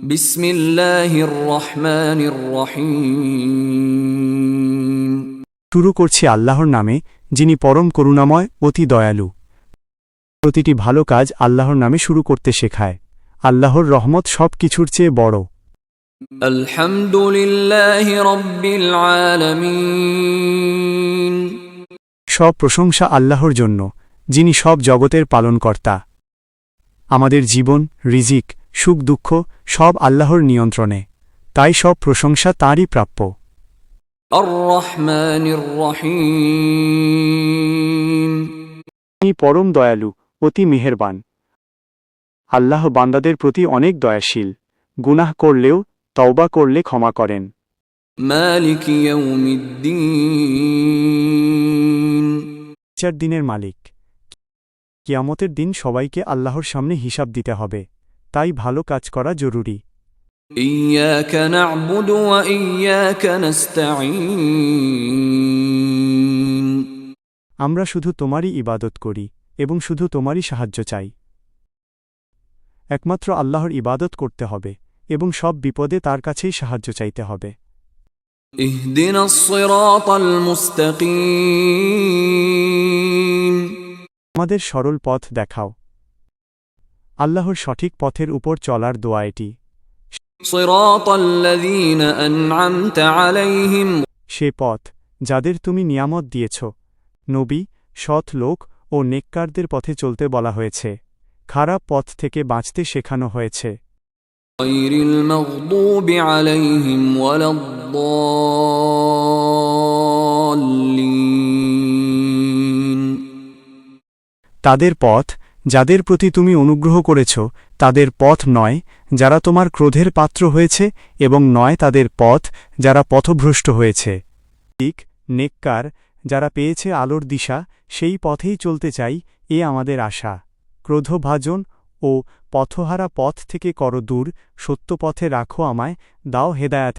বিসমিল্লাহির রহমানির রহিম। শুরু করছি আল্লাহর নামে, যিনি পরম করুণাময়, অতি দয়ালু। প্রতিটি ভালো কাজ আল্লাহর নামে শুরু করতে শেখায়। আল্লাহর রহমত সব কিছুর চেয়ে বড়। আলহামদুলিল্লাহি রাব্বিল আলামিন। সব প্রশংসা আল্লাহর জন্য, যিনি সব জগতের পালনকর্তা। আমাদের জীবন, রিজিক, সুখ দুঃখ সব আল্লাহর নিয়ন্ত্রণে, তাই সব প্রশংসা তাঁরই প্রাপ্য। আর রহমানির রহিম। তিনি পরম দয়ালু, অতি মেহেরবান। আল্লাহ বান্দাদের প্রতি অনেক দয়াশীল। গুনাহ করলেও তওবা করলে ক্ষমা করেন। মালিক ইয়াউমিদ্দিন। বিচার দিনের মালিক। কিয়ামতের দিন সবাইকে আল্লাহর সামনে হিসাব দিতে হবে, তাই ভালো কাজ করা জরুরি। ইয়াকা না'বুদু ওয়া ইয়াকা নাস্তাঈন। আমরা শুধু তোমারই ইবাদত করি এবং শুধু তোমারই সাহায্য চাই। একমাত্র আল্লাহর ইবাদত করতে হবে এবং সব বিপদে তার কাছেই সাহায্য চাইতে হবে। ইহদিনাস সিরাতাল মুস্তাকিম। আমাদের সরল পথ দেখাও। আল্লাহর সঠিক পথের উপর চলার দোয়া এটি। সিরাতাল্লাযীনা আন'আমতা আলাইহিম। সে পথ যাদের তুমি নিয়ামত দিয়েছ। নবী, সৎ লোক ও নেককারদের পথে চলতে বলা হয়েছে, খারাপ পথ থেকে বাঁচতে শেখানো হয়েছে। গায়রিল মাগদুবি আলাইহিম ওয়ালাদ-দাল্লিন। তাদের পথ যাদের প্রতি তুমি অনুগ্রহ করেছ, তাদের পথ নয় যারা তোমার ক্রোধের পাত্র হয়েছে, এবং নয় তাদের পথ যারা পথভ্রষ্ট হয়েছে। ঠিক নেককার যারা পেয়েছে আলোর দিশা, সেই পথেই চলতে চাই, এ আমাদের আশা। ক্রোধভাজন ও পথহারা পথ থেকে করো দূর, সত্য পথে রাখো আমায়, দাও হেদায়াত।